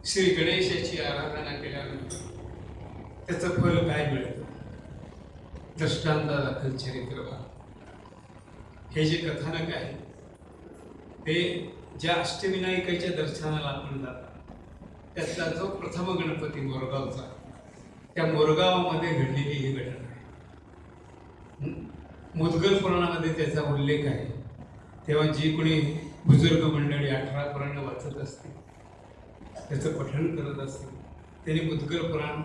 श्री गणेशाची आराधना केल्यानंतर त्याचं फल काय मिळतं? दृष्टांतादाखल चरित्र. हे जे कथानक आहे ते ज्या अष्टविनायकाच्या दर्शनाला आपण जाता त्यातला जो प्रथम गणपती मोरगावचा, त्या मोरगावामध्ये घडलेली ही घटना आहे. मुद्गल पुराणामध्ये त्याचा उल्लेख आहे. तेव्हा जी कोणी बुजुर्ग मंडळी 18 पुराण वाचत असतील, त्याचं पठण करत असतील, त्यांनी मुद्गल पुराण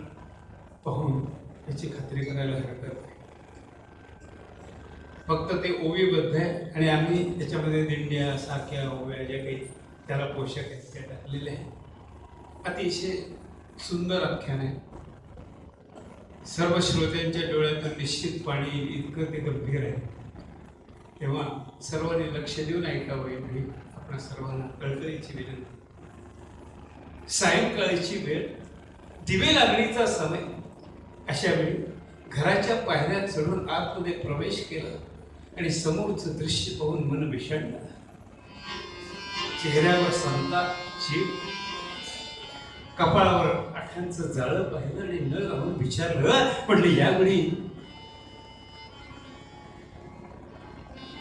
पाहून त्याची खात्री करायला हरकत नाही. फक्त ते ओवीबद्ध आहे आणि आम्ही त्याच्यामध्ये दिंड्या, साख्या, ओव्या ज्या काही त्याला पोषक आहेत त्या टाकलेले आहे. अतिशय सुंदर आख्यान आहे. सर्व श्रोत्यांच्या डोळ्यातून निश्चित पाणी इतकं ते गंभीर आहे. तेव्हा सर्वांनी लक्ष देऊन ऐकावं एवढी आपल्या सर्वांना कळकळीची विनंती. सायंकाळची वेळ, दिवे लागणीचा समय. अशा वेळी घराच्या पायऱ्या चढून आतमध्ये प्रवेश केला आणि समोरचं दृश्य पाहून मन विषण्ण. चेहऱ्यावर संताप, जीव, कपाळावर आठ्यांचं जाळं पाहिलं आणि न राहून विचारलं, म्हटलं यावेळी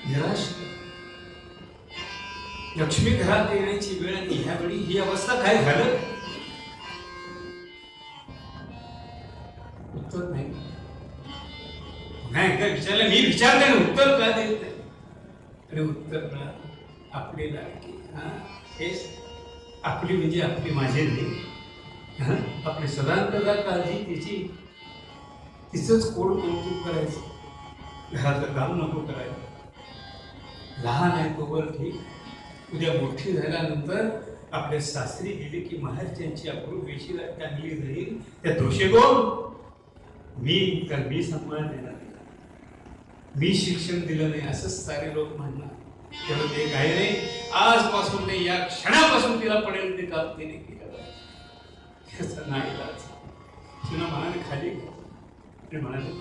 निराश. लक्ष्मी घरात येण्याची वेळ आणि ह्यावेळी ही अवस्था काय झालं? उत्तर नाही. एकदा विचारलं, मी विचारले उत्तर का देत नाही? आणि उत्तर मिळालं, आपली लाडकी. हेच आपली म्हणजे आपली, माझे नाही. आपली सदांतदा काळजी तिची, तिचंच कोड कौतुक करायचं, घरातलं काम नको करायचं. लहान आहे तोवर ठीक, उद्या मोठी झाल्यानंतर आपल्या सासरी गेली की माहेरच्यांची अप्रूप वेशीला टांगली जाईल. त्या दोषे कोण? मी. तर मी सांभाळ देणार, मी शिक्षण दिलं नाही असंच सारे लोक म्हणणार. तेव्हा ते काही नाही, आजपासून नाही, या क्षणापासून तिला पडेल ते काम तिने केलं. त्याचा नाईलाज. तिनं मनाने खाली आणि म्हणाले,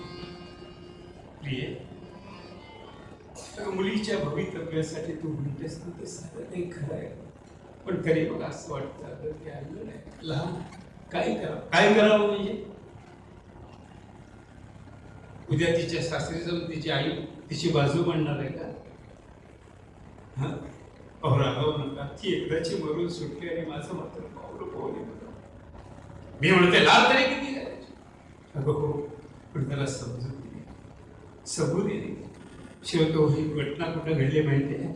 प्रिय, मुलीच्या भवितव्यासाठी तू म्हणतेस ना, ते साधं नाही, खरं आहे. पण तरी मला असं वाटतं की आलं नाही लहान, काय करावं? काय करावं म्हणजे उद्या तिच्या सासरी जाऊन तिची आई तिची बाजू मांडणार आहे का? रागावू नका, ती एकदाची मरून सुटली आणि माझं मात्र पावलं पोहले. मी म्हणते लाल तरी किती करायची? हो, पण त्याला समजून दिली, सबूत दिली. शिवाय तो ही घटना कुठं घडली माहिती आहे?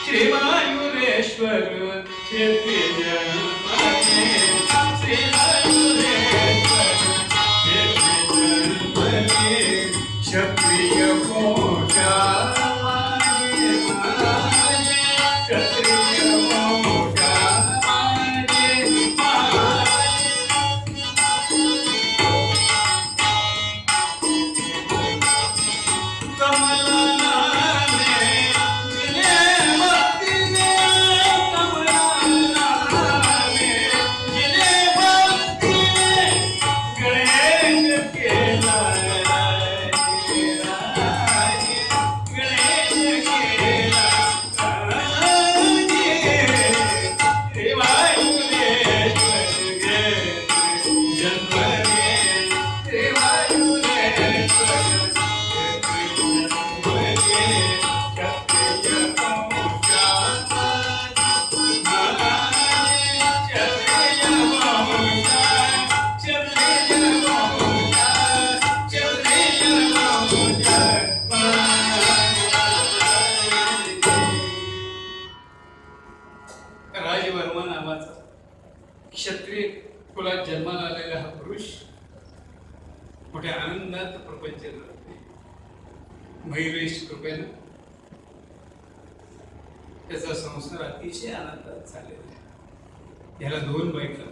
श्रीमायुरेश्वर क्षत्रिय मोठा राजवर्मा नावाचा क्षत्रिय कुलात जन्माला आलेला हा पुरुष मोठ्या आनंदात प्रपंच करतो. मयुरेश कृपेनं त्याचा संसार अतिशय आनंदात चाललेला आहे. याला 2 बायका,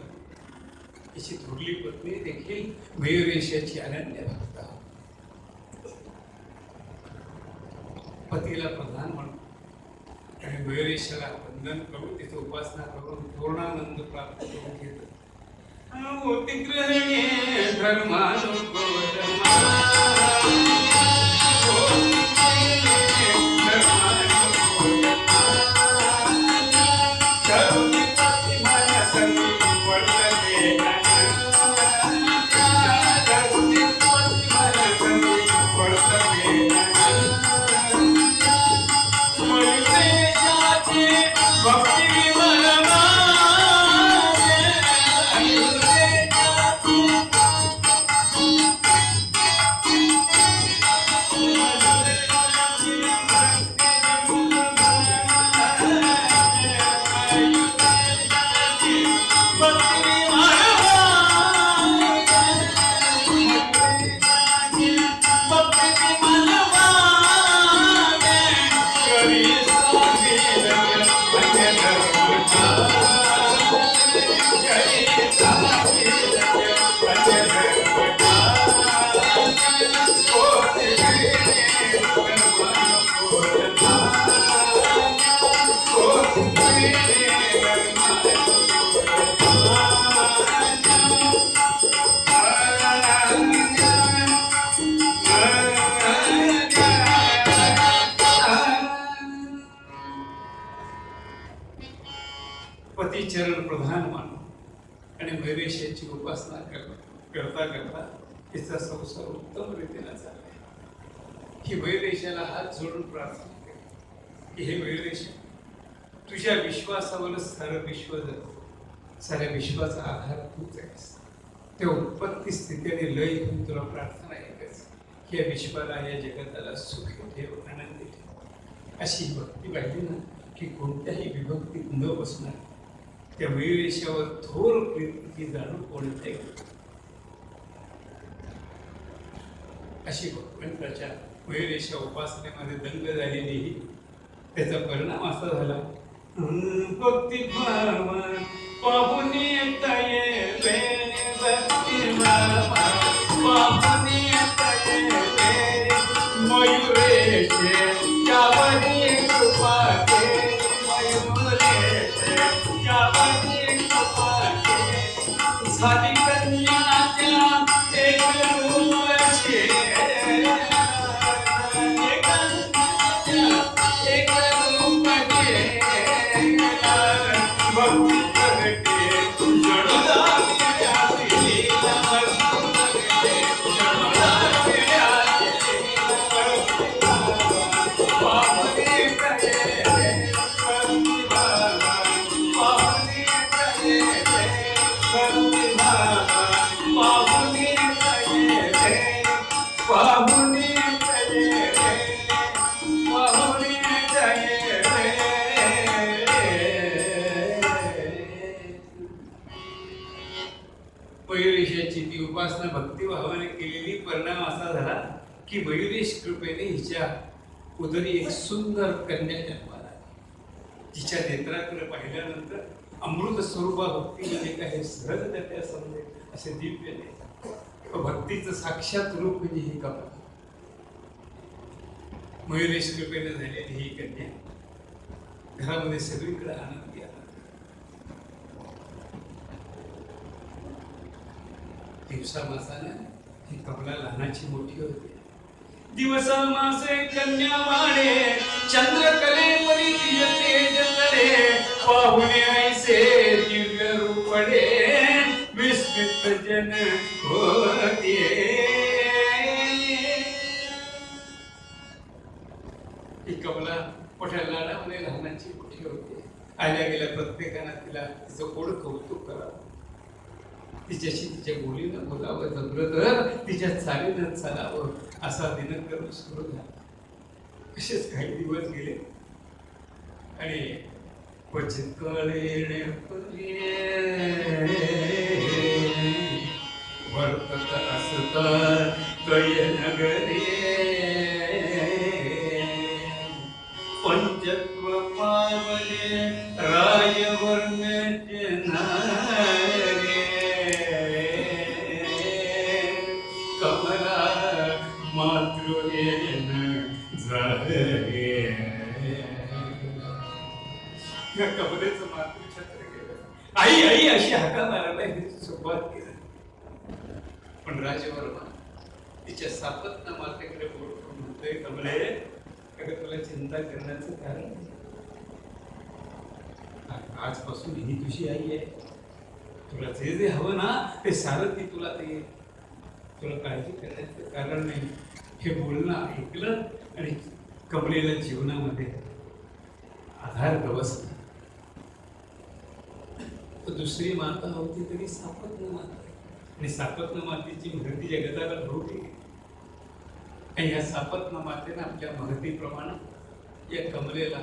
याची थोरली पत्नी देखील मयुरेशाची अनन्य भक्त. पतीला प्रधान म्हणून आणि मयुरेशाला वंदन करून तिथे उपासना करून पूर्णानंद प्राप्त करून घेत. धर्मानुग्रह स्वामी चरण प्रधान मानून आणि मयुरेशाची उपासना करता करता तिचा संसार उत्तम रीतीने चालला. ही मयुरेशाला हात जोडून प्रार्थना केली की हे मयुरेशा, तुझ्या विश्वासावरच सारं विश्व जातं, साऱ्या विश्वाचा आधार तूच आहेस. त्या उत्पत्ती स्थिती आणि लय घेऊन तुला प्रार्थना एकच की या विश्वाला, या जगताला सुखी ठेव, आनंदी ठेव. अशी भक्ती पाहिजे ना की कोणत्याही विभक्तीत न बसणार त्या मयुरेशावर थोर प्रीती जाणून कोणत्याही अशी भगवंताच्या मयुरेशा उपासनेमध्ये दंग झालेली ही त्याचा परिणाम असा झाला. भक्ती भाव पाहून येताये भक्ती भाव पाहून येताये मयुरेशे यावरी कृपा दे, मयुरेशे यावरी कृपा दे. झाली कन्याच्या एक रूपाचे, एक रूपाचे भक्ती प्रगटे जडोदा विद्यार्थी मयुरेशाची ती उपासना भक्तिभावाने केलेली परिणाम असा झाला की मयुरेश कृपेने हिच्या उदरी एक सुंदर कन्या जन्माला, जिच्या नेत्राकडे पाहिल्यानंतर अमृत स्वरूपा भक्ती म्हणजे काय हे सहजगत्या समजेल असे दिव्य नाही. भक्तीचं साक्षात रूप म्हणजे ही कपा. मयुरेश कृपेने झालेली ही कन्या घरामध्ये सगळीकडे आनंदी आला. दिवसा मासाने ही कमला लहानाची मोठी होती. दिवसा मासे कन्या वाणे चंद्रकले परी तेज लढे, पाहुणे ऐसे दिव्य रूपडे विस्मित जन होते. ही कमला मोठ्या लाडामध्ये लहानाची मोठी होती. आल्या गेल्या प्रत्येकानं तिला तिचं गोड कौतुक करावं, तिच्याशी तिच्या बोलीनं बोलावं, जमलं तर तिच्या चालीनं चालावं असा दिनक्रम सुरू झाला. असेच काही दिवस गेले आणि क्वचित कळे वर्तत असता कय नगरे पंचत्व पावले राजवर्णचे नारे कमला मातृहेन झाले. या कमलेचं मातृछत्र गेलं. आई आई अशी हाका मारायला सुरुवात केली. पण राजवर्मा तिच्या सापत्न मातेकडे बोलून म्हणतोय, कमले अगं तुला चिंता करण्याचं कारण आजपासून ही तुझी आई आहे. तुला जे जे हवं ना ते सारं ती तुला ते, तुला काळजी करण्याचं कारण नाही. हे बोलणं ऐकलं आणि कमलेला जीवनामध्ये आधार गवसला. दुसरी माता होती तरी सापत्न माता, आणि सापत्न मातेची महती जगताला ढोकली. आणि या सापत्न मातेने आपल्या महतीप्रमाणे या कमलेला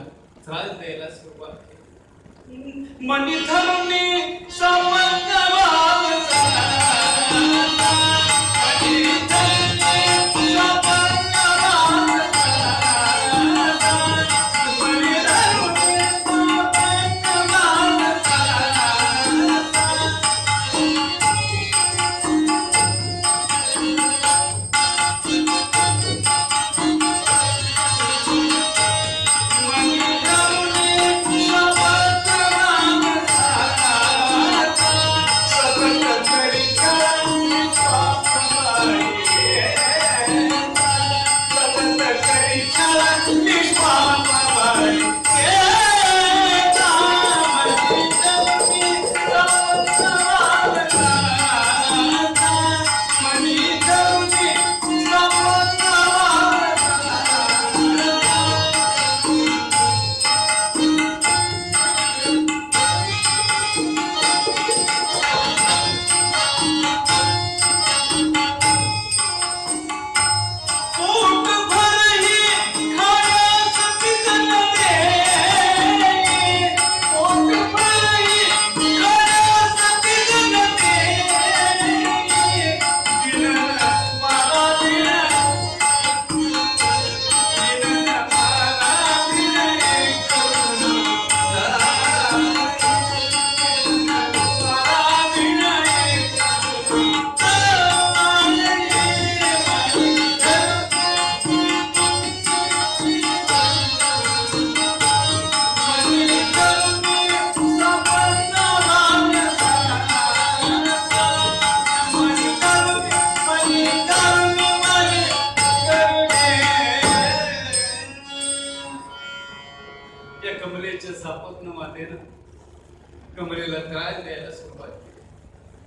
त्रास द्यायला सुरुवात केली. मनी धरुणी सापत्न कमलेच्या सापत्न मातेनं कमलेला त्रास द्यायला सुरुवात केली.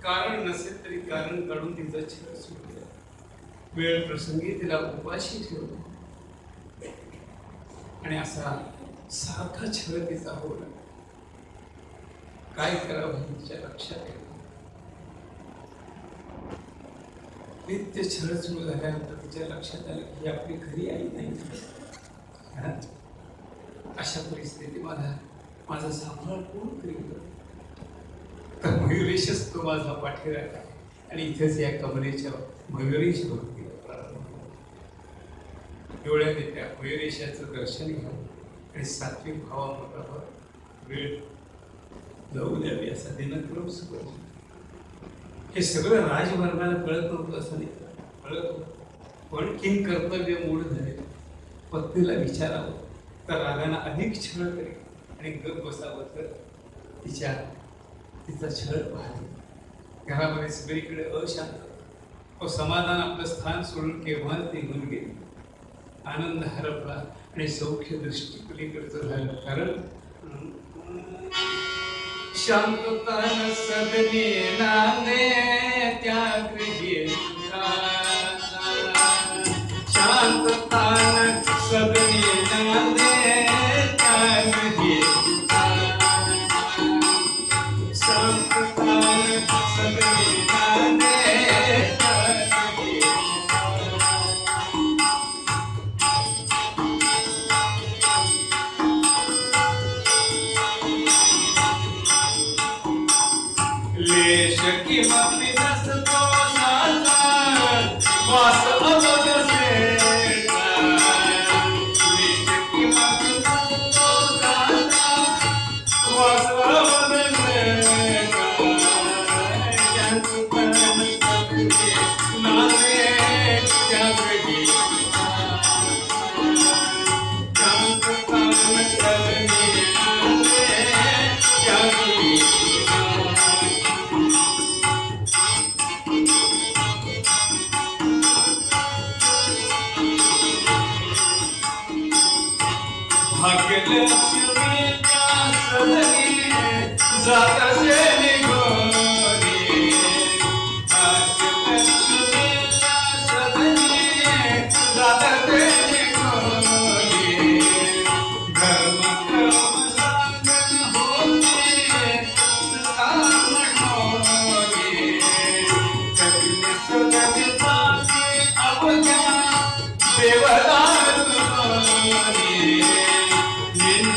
कारण नसेल तरी कारण काढून तिचा छळ सुरू केला. वेळ प्रसंगी तिला उपाशी ठेवलं आणि असा सारखा छळ तिचा होऊ लागला. काय करावं तिच्या लक्षात येईल. नित्य छळ सुरू झाल्यानंतर तिच्या लक्षात आलं की आपली खरी आई नाही. अशा परिस्थिती माझा सांभाळ कोण करील. तर मयुरेशच तो माझा पाठीराखा आणि इथेच या कमलेच्या मयुरेश भक्तीला प्रारंभ. डोळ्याने त्या मयुरेशाचं दर्शन घ्यावं आणि सात्विक भावामतावर वेळ जाऊ द्यावी असा दिनक्रम सुरू. हे सगळं राजमार्गाला कळत नव्हतं असं नाही, कळत होतं. पण किन कर्तव्य मूळ झाले. पत्नीला विचारावं तर रागाने अधिक छळ करेल आणि गप बसावं तर तिचा छळ पाहतो. घरामध्ये सगळीकडे अशांत. समाधान आपलं स्थान सोडून केव्हाच निघून गेले. आनंद हरपला आणि सौख्य दृष्टी पलीकडचं झालं. कारण शांतता सदने नांदे त्या गृही शांतता सदने नांदे त्या गृही शांतता सदने नांदे त्या गृही. लेश किमपि नसतो साचा वास अवगसे. लेश किमपि नसतो साचा वास अवगसे. शांतता सदने नांदे त्या गृही शांतता सदने नांदे त्या गृही. भाग्यलक्ष्मीच्या सदनी जातसे निघोनी. भाग्यलक्ष्मीच्या सदनी जातसे निघोनी. धर्म कर्म सांगण होते काम होते. कधी सदनी जाते अवघ्या देवदार होनी.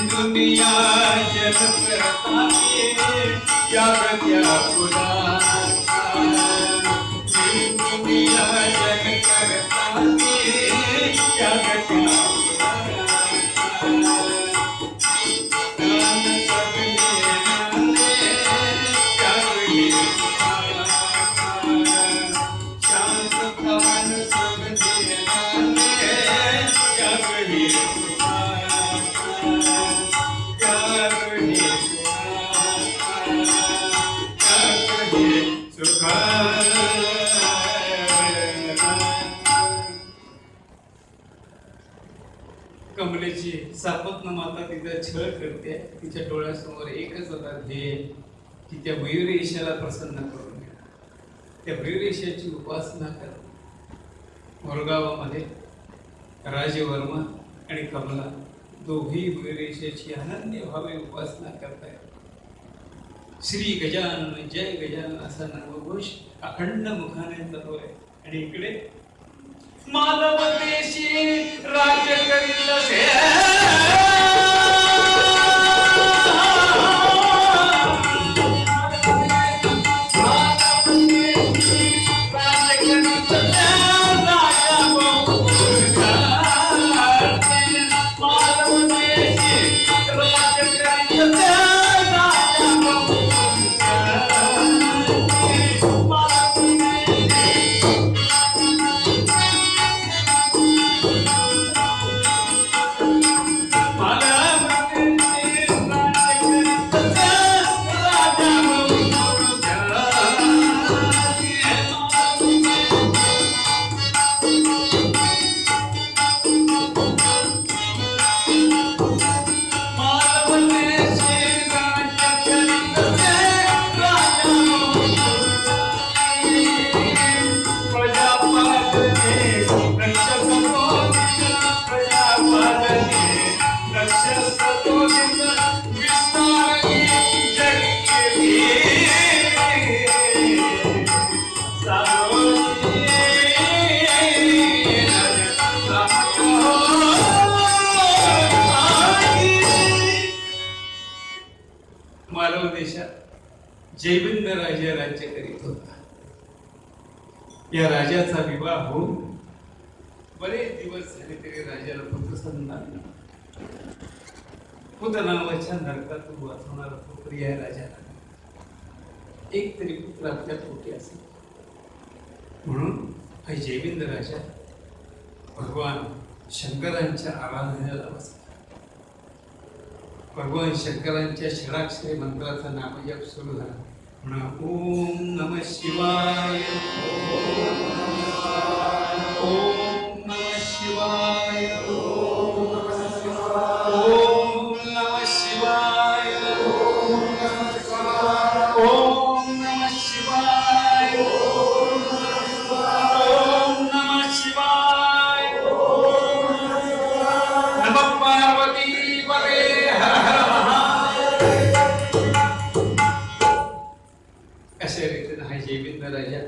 दुनिया जन करताये या गत्या पुरा. दुनिया जन करताये या गत्या पुरा. सदने नांदे त्या गृही शांतता सदने नांदे त्या गृही. कमलेची सापत्न माता तिचा छळ करते. तिच्या डोळ्यासमोर एकच होता ध्येय की त्या मयुरेशाला प्रसन्न करून घ्या. त्या मयुरेशाची उपासना करा. मोरगावामध्ये राजवर्मा आणि कमला दोघी मयुरेशाची अनन्य भावे उपासना करतायत. श्री गजानन जय गजानन असा नामघोष अखंड मुखाने चालू आहे. आणि इकडे मानव देशी राज्य करील से. जयविंद राजा राज्य करीत होता. या राजाचा विवाह होऊन बरेच दिवस झाले तरी राजाला पुत्र संतान. पुत्र नावाच्या नरकातून वाचवणारा पुत्र या राजाला एक तरी पुत्र आपल्या पोटी असेल म्हणून हा जयविंद राजा भगवान शंकरांच्या आराधनेला बसला. भगवान शंकरांच्या षडाक्षरी मंत्राचा नामजप सुरू झाला. म्हणा ओम नमः शिवाय, ओम नमः शिवाय, ओम नमः शिवाय, ओम नमः शिवाय, ओम नमः शिवाय, नमः पार्वती पते हर हर महादेव. अशा रीतीने हा जयविंद राजा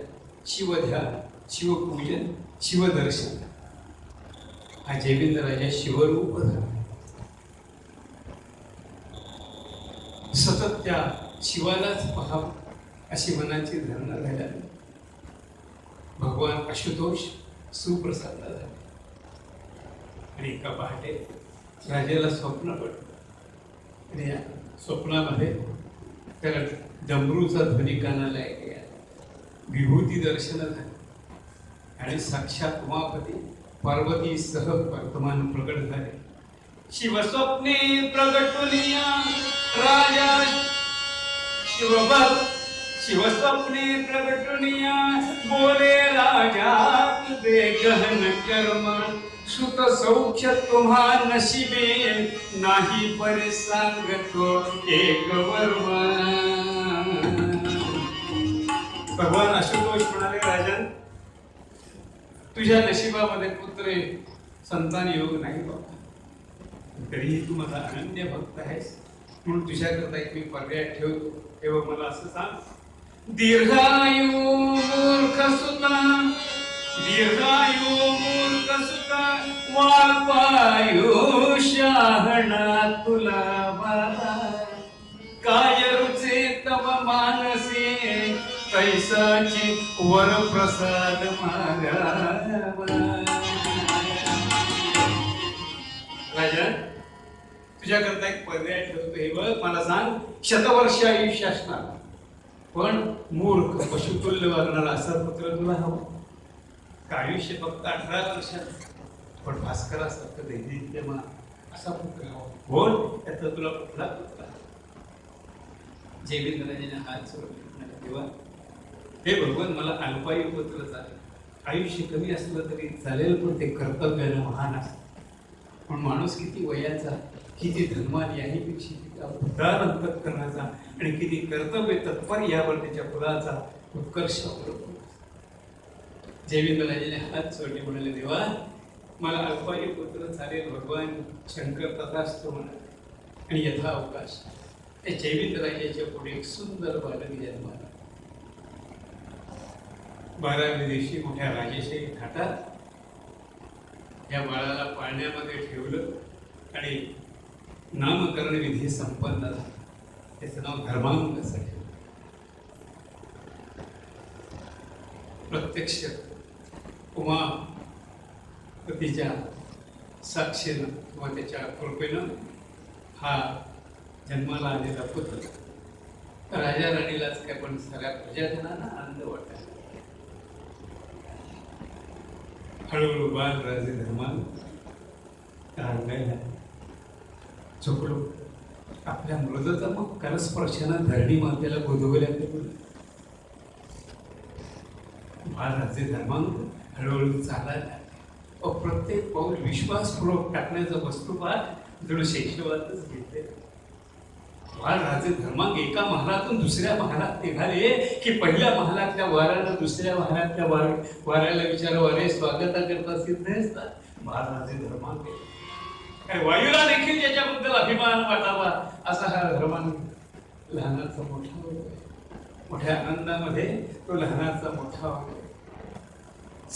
शिवध्यान, शिवपूजन, शिवदर्शन हा जयविंद राजा शिवरूप झाला. सतत त्या शिवालाच पाहावं अशी मनाची धारणा झाल्याने भगवान आशुतोष सुप्रसन्न झाले आणि एका पहाटे राजाला स्वप्न पडलं आणि या स्वप्नामध्ये त्याला डमरूचा ध्वनी कानाला ऐकला, विभूती दर्शन झाले आणि साक्षात उमापती पार्वतीसह वर्तमान प्रकट झाले. शिवस्वप्ने प्रगटुनिया राजा शिवभक्त, शिवस्वप्ने प्रगटुनिया बोले राजा तुझे गहन कर्म, सुत सौख्य तुम्हा नशिबे नाही परी सांगतो एक वर्म. भगवान आशुतोष म्हणाले राजन तुझ्या नशिबामध्ये पुत्र संतान योग नाही बाबा, तरीही तू माझा अनन्य भक्त आहेस म्हणून तुझ्याकरता एक मी पर्याय ठेवतो. तेव्हा मला असं सांग, दीर्घायु मूर्ख सुता, दीर्घायु मूर्ख सुता, वापायु शहाणा तुला बाळा, काय रुचे तव मानसे कैसाची वर प्रसाद मागावा. राजा तुझ्याकरता एक पर्याय ठेवतो. हे बघ मला सांग, शतवर्ष आयुष्य असणार पण मूर्ख पशुतुल्य वागणारा असा पुत्र तुला हवं का? आयुष्य फक्त 18 वर्षात पण भास्करासारखं दैदिप्यमान असा पुत्र हवा. कोण त्याचा तुला कुठला पुत्र? जयविंद राजाने हात सोडले, तेव्हा हे भगवान मला अल्पायू पुत्र चालेल, आयुष्य कमी असलं तरी चालेल पण ते कर्तव्यानं महान असतं. पण माणूस किती वयाचा, किती धर्मान याहीपेक्षा किती उदार अंतःकरणाचा आणि किती कर्तव्य तत्पर यावर त्याच्या फुलाचा उत्कर्ष अवलंबून. जयविंद राजाने हात सोडले, म्हणाले देवा मला अल्पायू पुत्र चालेल. भगवान शंकर तथास्तु म्हणाले आणि यथा अवकाश त्या जयविंद राजाच्या पुढे एक सुंदर बालक जन्माला. 12व्या दिवशी मोठ्या राजेशाही थाटात या बाळाला पाळण्यामध्ये ठेवलं आणि नामकरण विधी संपन्न झाला. त्याचं नाव धर्मांग असं ठेवलं. प्रत्यक्ष उमापतीच्या साक्षीनं किंवा त्याच्या कृपेनं हा जन्माला आलेला पुत्र राजा राणीलाच काय पण सगळ्या प्रजाजनांना आनंद वाटायला. हळूहळू बाल राजे धर्मान रांगायला चुकलो. आपल्या मृदचा मग करस्पर्शानं धरणी मातेला गोदवल्या. बाल राजे धर्मांग हळूहळू चालायला. प्रत्येक पाऊल विश्वासपूर्वक टाकण्याचा वस्तुपाठ जणू शैशवातच घेतले. बाल राजे धर्मांग एका महालातून दुसऱ्या महालात निघाले की पहिल्या महालातल्या वाऱ्याला दुसऱ्या महालातल्या वाऱ्याला विचार वारे स्वागता करता सिद्ध असतात. बाल राजे धर्मांग काय वायूला देखील त्याच्याबद्दल अभिमान वाटावा असा हा धर्मांग लहानाचा मोठा होतोय. मोठ्या आनंदामध्ये तो लहानाचा मोठा होतोय.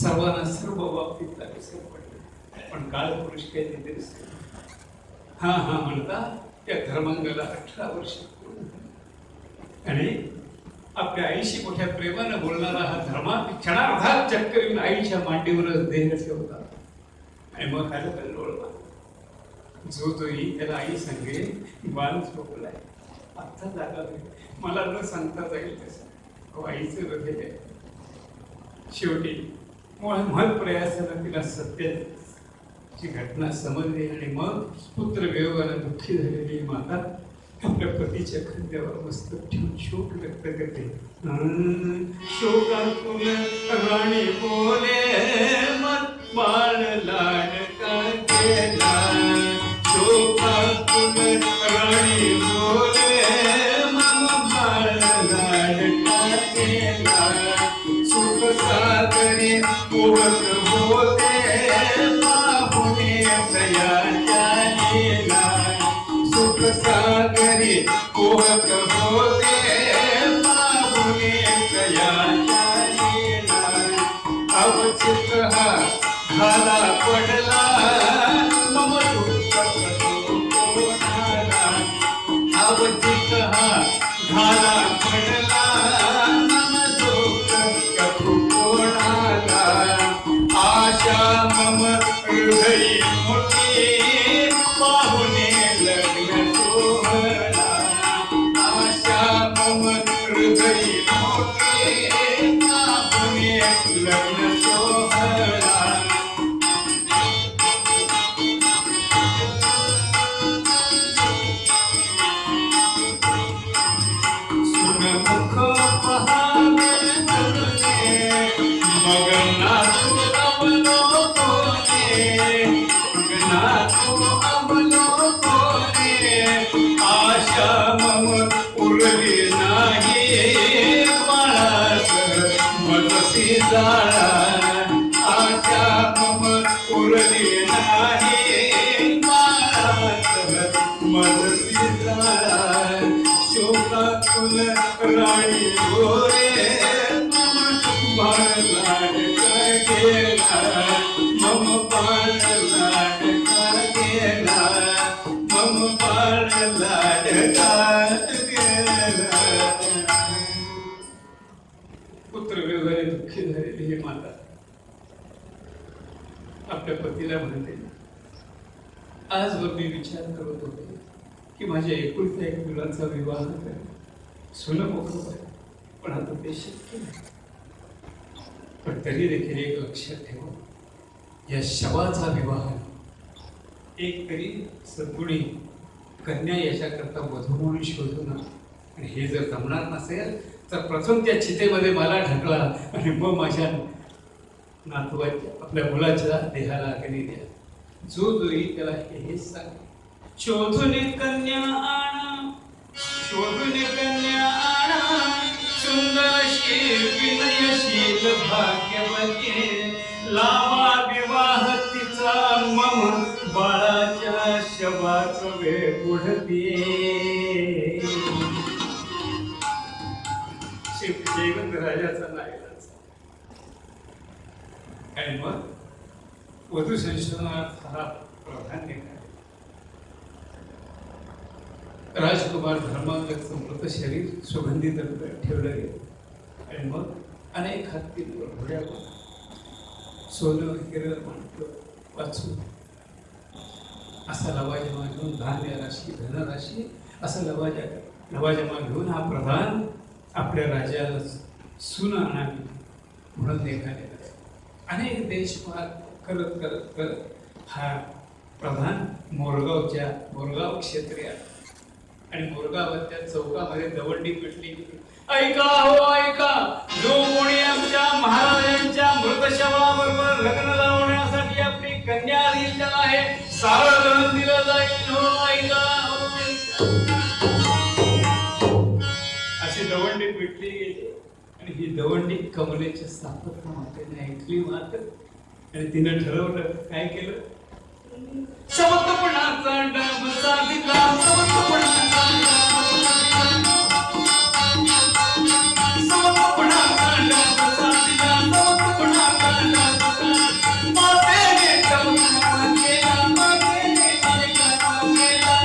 सर्वांना सर्व बाबतीत विसर पडले पण काळ पुरुष काही तिथे दिसते. हा हा म्हणता त्या धर्मांगाला 18 वर्ष आणि आपल्या आईशी मोठ्या प्रेमानं बोलणारा हा धर्मात क्षणार्धात चक्कर येऊन आईच्या मांडीवरच देह ठेवला आणि मग खाली कल्लोळ जो तोही त्याला आई सांगे बाल झोपलाय आता जागा मला न सांगता जाईल तसं आईचं हृदय आहे. शेवटी महत् प्रयासानं तिला सत्याची घटना समजली आणि मग पुत्र वियोगानं दुःखी झालेली माता आपल्या पतीच्या खांद्यावर मस्तक ठेवून शोक व्यक्त करते. शोकातून राणी बोले मत बाळ लाडका केला. शोकातून राणी बोले मत बाळ लाडका केला. सुख सागरी पोहत होते पाहुणे दयाच्या लीला. सुख सागरी पोहत होते पाहुणे दयाच्या लीला. अवचित हा झाला पडला मम दुःख कोणाला. अवचित हा झाला पडला मम दुःख कोणाला. आशा मम हृदयी मोठी पाहुणे लग्न सोहळा. आशा मम हृदयी मोठी पाहुणे लग्न सोहळा. सुनमुख पहावे मग नातू अवलोकने. मग नातू अवलोकने. आशा मम उरली नाही बाळास मजसी जाळा. आशा मम उरली नाही बाळास मजसी जाळा. शोकातून राणी गोरे मम बाळ लाडका गेला. मम बाळ लाडका गेला. मम बाळ लाडका गेला. पुत्र वियोगाने दुःखी झालेली ही माता आपल्या पतीला म्हणते, आजवर मी विचार करत होते की माझ्या एकुलत्या एक मुलाचा विवाह करेल. सुनमुख आहे पण आता ते शक्य नाही. पण तरी देखील एक लक्षात ठेवा, या शवाचा विवाह एक तरी सद्गुणी कन्या याच्याकरता वधू म्हणून शोधून. आणि हे जर जमणार नसेल तर प्रथम त्या चितेमध्ये मला ढकला आणि मग माझ्या नातवाच्या आपल्या मुलाच्या देहाला अग्नी द्या. जो जोई त्याला हेच सांग, शोधून कन्या आणा. शोधून कन्या आणा. सुंदरशी विनयशील भाग्यवती. लावा विवाह तिचा मम बाळाच्या शवाच वेळ पुढते. जयवंत राजाचा नाईलाज. आणि मग वधू संशोधनात हा प्राधान्य काय. राजकुमार धर्मांगचं मृत शरीर सुगंधित ठेवलं गेलं. आणि मग अनेक हत्तींवर घोड्यावर सोनं हिरं माणकं वाचून असा लवाजमा घेऊन धान्य राशी धनराशी असं लवाजमा घेऊन हा प्रधान आपल्या राजाला सून आणावी म्हणून निघालेला. अनेक देशपाल करत करत करत हा प्रधान मोरगाव क्षेत्री आला. आणि मोरगावाच्या चौकामध्ये दवंडी पेटली. ऐका हो ऐका, जो कोणी आमच्या महाराजांच्या मृत शवाबरोबर लग्न लावण्यासाठी आपली कन्या दिली त्याला आहे सारं धन दिलं जाईल. हो ऐका हो अशी दवंडी पेटली गेली. आणि ही दवंडी कमलेच्या स्थापत्य मातेने ऐकली मात्र. आणि तिनं ठरवलं काय केलं, समर्थपणाचा डाब साधिला. समर्थपणाचा डाब साधिला. समर्थपणाचा डाब मातेने कमल केला. मातेने कमल केला.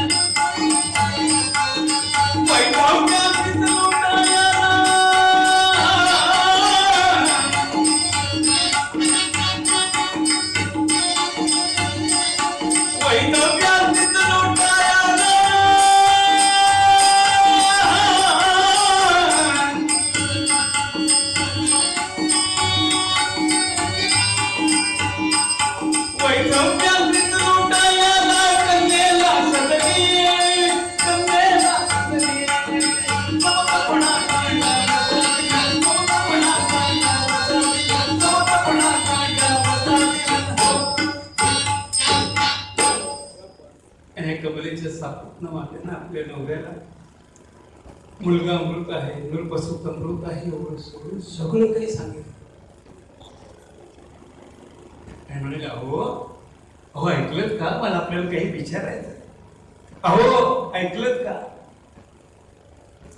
वैभवच्या लोटाया आणि कमलेच्या सापत्न मातेनं आपल्या नवऱ्याला मुलगा अमृत आहे, नृपसुत अमृत आहे एवढं सोडून सगळं काही सांगितलं. आणि म्हणाले, अहो अहो ऐकलत का, मला आपल्याला काही विचारायचं. अहो ऐकलत का,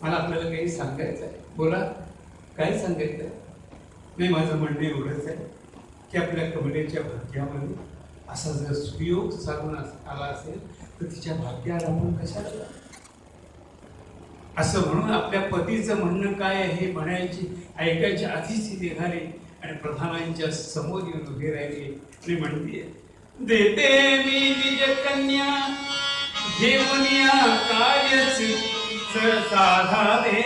मला आपल्याला काही सांगायचं आहे. बोला, काय सांगायचं. नाही, माझं म्हणणं एवढंच आहे की आपल्या कमलेच्या भाग्यामध्ये असा जर सुयोग चालून आला असेल तर तिच्या भाग्याला आपण कशाला, असं म्हणून आपल्या पतीचं म्हणणं काय आहे म्हणायची ऐकायच्या आधीच ती निघाली आणि प्रधानांच्या समोर येऊन उभी राहिली आणि म्हणते, देते मी निज कन्या घेऊनिया कार्यच साधाने,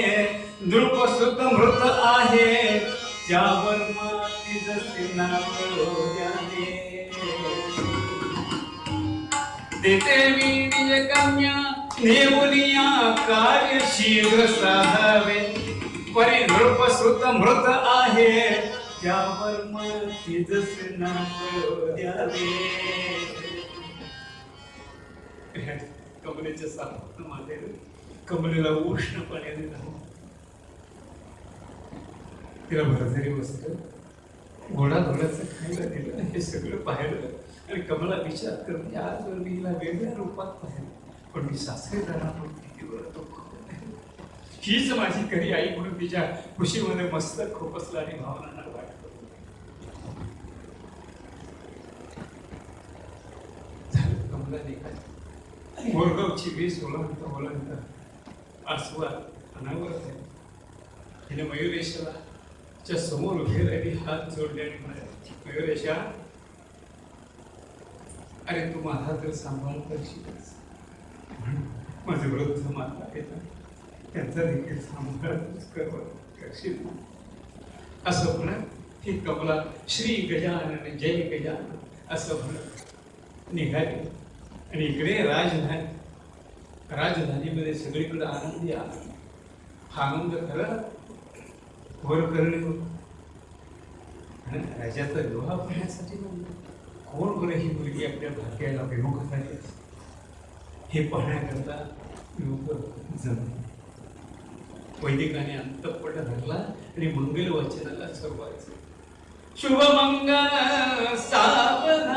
नृपसुत मृत आहे त्यावर माती जसे नाव द्यावे. देते मी निज कन्या घेऊनिया कार्य शीघ्र साधावे, परी नृपसुत मृत आहे त्यावर माती जसे नाव द्यावे. कमलेच्या सापत्न मातेने कमलेला उष्ण पाण्याने धावून तिला भरझरी वस्त्र घोडा घोड्याचं खायला दिलं. हे सगळं पाहिलं आणि कमला विचार करते, आज जर मी हिला वेगळ्या रूपात पाहिलं पण मी सासरे जाणार कितीवर दुःख होते. हीच माझी खरी आई म्हणून तिच्या खुशीमध्ये मस्तक खोपसला आणि भावनांना वाटत झालं. कमला निघाली, मोरगावची वीस ओलांडता आसवात अनावरत आहे. तिने मयुरेशाला च्या समोर उभे राहिली, हात जोडले आणि म्हणाले, मयुरेशा, अरे तू माझा तर सांभाळ करशीलच, माझे वृद्ध माता आहेत त्यांचा देखील सांभाळ करशील असं म्हणत ही कमला श्री गजानन जय गजानन असं म्हणत निघाली. आणि इकडे राजधानीमध्ये सगळीकडे आनंदी आनंद. हा आनंद खरं वर करणे राजाचा विवाह पाहण्यासाठी कोण बरं ही मुलगी आपल्या भाग्याला विमुख झाली हे पाहण्याकरता लोक जमले. वैदिकाने अंतःपट धरला आणि मंगल वाचनाला सुरुवात. शुभमंगल सावधान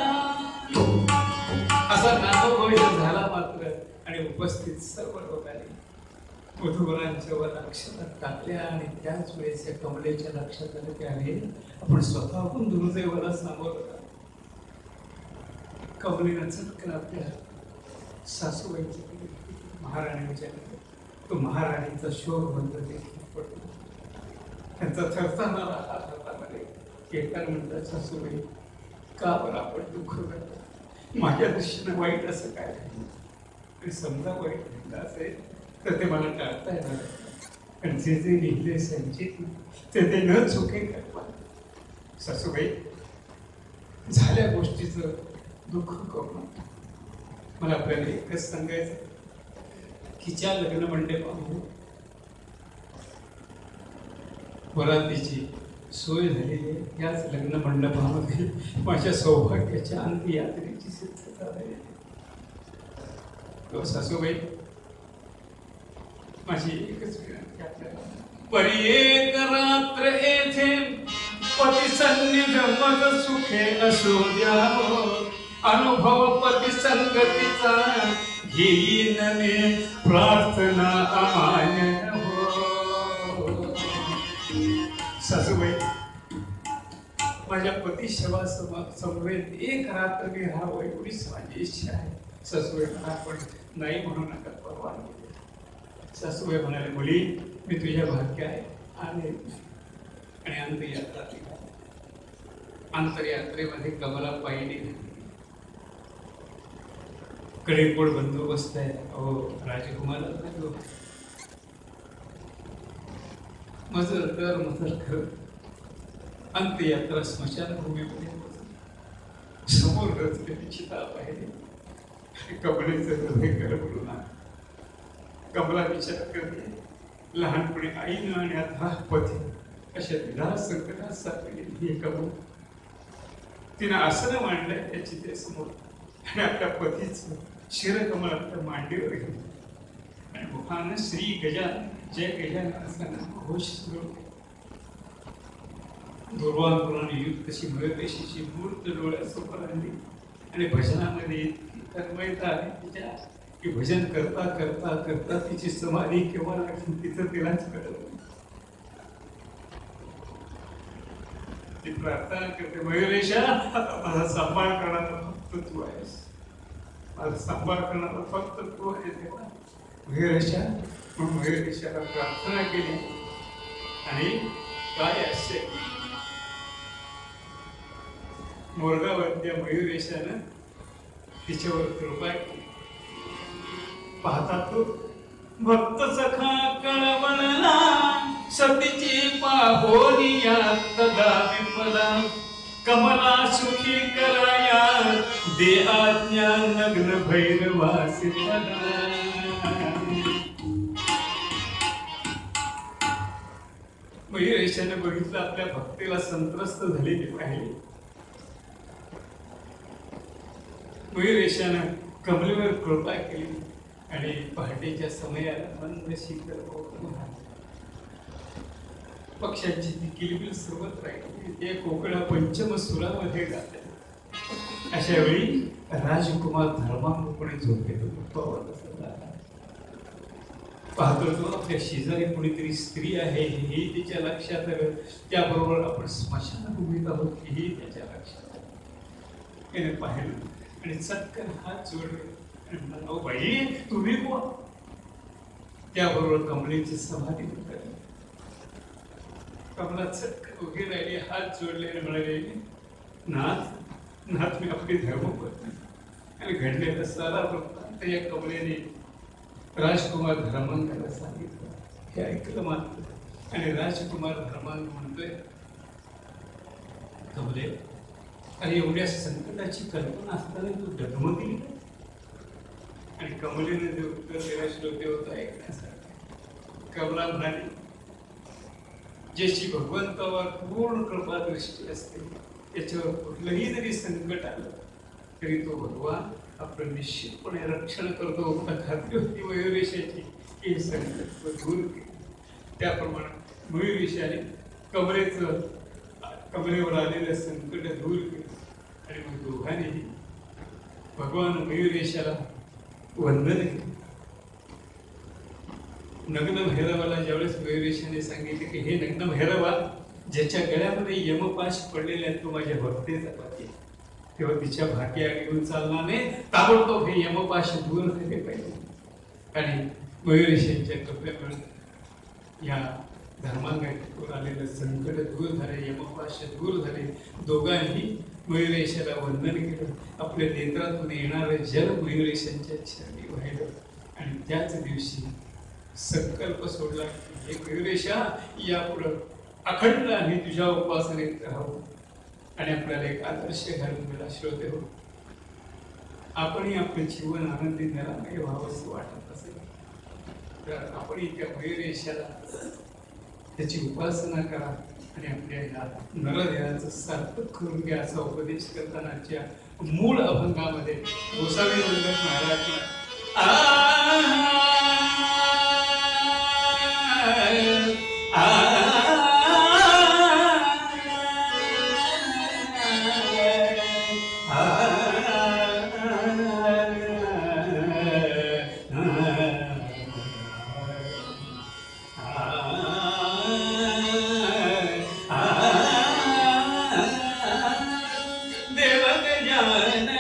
असा नामघोष झाला मात्र आणि उपस्थित सर्व लोकांनी वधूवरांच्या वर अक्षरात टाकल्या. आणि त्याच वेळेस या कमलेच्या लक्षात आलं की अरे आपण स्वतःहून दुर्दैवाला सामोरं. कमलेनं चटकन आपल्या सासूबाईच्या महाराणीच्या तो महाराणीचा शोर बंद देखील पडतो. त्यांचा थरथरणारा हात हातामध्ये एकाने म्हणतात, सासूबाई का बरं आपण दुःख करतो, माझ्या दृष्टीनं वाईट असं काय आणि समजा वाईट लिहिलं असेल तर ते मला टाळता येणार. आणि जे जे लिहिले संचित ते न चुके करतात. सासूबाई झाल्या गोष्टीचं दुःख करू मला आपल्याला एकच सांगायचं की ज्या लग्न मंडपामध्ये वरातीची सोय झालेली आहे याच लग्न मंडपामध्ये माझ्या सौभाग्याच्या अंत्ययात्रेची सिद्धता झालेली. सासूबाई माझी एकच विनंती आपल्याला, परी एक रात्र येथे पती सन्निध मग सुखे असू द्यावं, अनुभव पती संगतीचा घेईन मी प्रार्थना अमान्य हो. सासूबाई माझ्या पती सेवा समवेत एक रात्र मी राहावं एवढीच माझी इच्छा आहे. सासूबाई आपण नाही म्हणू नका, परवानगी. सासूबाई म्हणाले, मुली मी तुझ्या भाग्य आहे आणि अंतयात्रा. अंतरयात्रेमध्ये कमला पाहिली कडेकोड बंदोबस्त आहे. अहो राजकुमार मजल कर अंत्ययात्रा स्मशानभूमीमध्ये समोर रचलेली चिता पाहिली. कमलेचं हृदय गडबडून कमला विचार करते, लहानपणी आईनं आणि आता पती अशा विधान संकटात सापडलेली ही कमल. तिनं आसनं मांडलंय त्या चितेसमोर आणि आपल्या पतीच शिरकमळात मांडीवर घेऊन आणि मुखानं श्री गजानन जय गजानन असताना घोष सुरू दुर्वांकुराने युक्त तशी मयूरपेशीची मूर्त डोळ्यासमोर आणली आणि भजनामध्ये इतकी तन्मयता आली तिच्या की भजन करता करता करता तिची समाधी केव्हा लागली तिचं तिलाच कळलं. ती प्रार्थना करते, मयुरेशा माझा सांभाळ करणारा फक्त तू आहेस, माझा सांभाळ करणारा फक्त तू आहे तेव्हा मयुरेशा. म्हणून मयुरेशाला प्रार्थना केली आणि काय असे मोरगावरच्या मयुरेशानं तिच्यावर कृपा केली. पाहता तो भक्त सखा कळवळला सतीची पाहोनिया तदा विमला कमला सुखी कराया दे आज्ञा नग्न भैरवासी मयुरेशाने बघितलं आपल्या भक्तीला संत्रस्त झालेली पाहिली. मयुरेशानं कमलेवर कृपा केली आणि पहाटेच्या समयाला मंद शीतल कोकण पक्ष्यांची ती किलबिल सर्वत राहिली. ते कोकणा पंचम सुरामध्ये गाते. अशा वेळी राजकुमार धर्मांगपणे झोपेत पाहतो तो आपल्या शेजारी कोणीतरी स्त्री आहे हे तिच्या लक्षात आलं. त्याबरोबर आपण स्मशानभूमीत आहोत हेही त्याच्या लक्षात आलं. त्याने पाहिलं आणि चटकन हात जोडले आणि बाई तुम्ही कोण? त्याबरोबर कमलेची समाधी उतरली. कमला चटकन उभी राहिली, हात जोडले आणि म्हणाले, नाथ नाथ मी आपली धर्मपत्नी. आणि घडलेला सारा वृत्तांत या कमलेने राजकुमार धर्मांगाला सांगितलं. हे ऐकलं मात्र आणि राजकुमार धर्मांग म्हणतोय, कमले आणि एवढ्या संकटाची कल्पना असताना तू डगमगली. आणि कमलेने जे उत्तर दिलं श्रोते होतं ऐकण्यासाठी. कमला म्हणाली, ज्याची भगवंतावर पूर्ण कृपा दृष्टी असते त्याच्यावर कुठलंही जरी संकट आलं तरी तो भगवान आपलं निश्चितपणे रक्षण करतो. मला खात्री होती मयुरेशाची की हे संकट दूर केले. त्याप्रमाणे मयुरेशाने कमलेवर आलेलं संकट दूर केलं आणि मग दोघांनीही भगवान मयुरेशाला वंदन केलं. नग्न भैरवाला ज्यावेळेस मयुरेशाने सांगितले की हे नग्न भैरवा, ज्याच्या गळ्यामध्ये यमपाश पडलेले आहेत तो माझ्या भक्तीचा पती, तेव्हा तिच्या भाग्या घेऊन चालणार नाही. ताबडतोब हे यमपाश दूर झाले पाहिजे. आणि मयुरेशांच्या कृपेमुळे या धर्मांगावर आलेलं संकट दूर झाले, यमपाश दूर झाले. दोघांनी मयुरेशाला वंदन केलं. आपल्या नेत्रातून येणारं जल मयुरेशांच्या चरणी वाहिलं आणि त्याच दिवशी संकल्प सोडला की हे मयुरेशा, यापुढं अखंड आम्ही तुझ्या उपासनेत राहू. आणि आपल्याला एक आदर्श घालून दिला. श्रोते हो, आपणही आपलं जीवन आनंदी निरामय व्हावंसं वाटत असेल तर आपणही त्या मयुरेशाला त्याची उपासना करा आणि आपल्या या नरदेहाचं सार्थक करून घ्या असा उपदेश करतानाच्या मूळ अभंगामध्ये गोसावी वंदन महाराज देव गजानन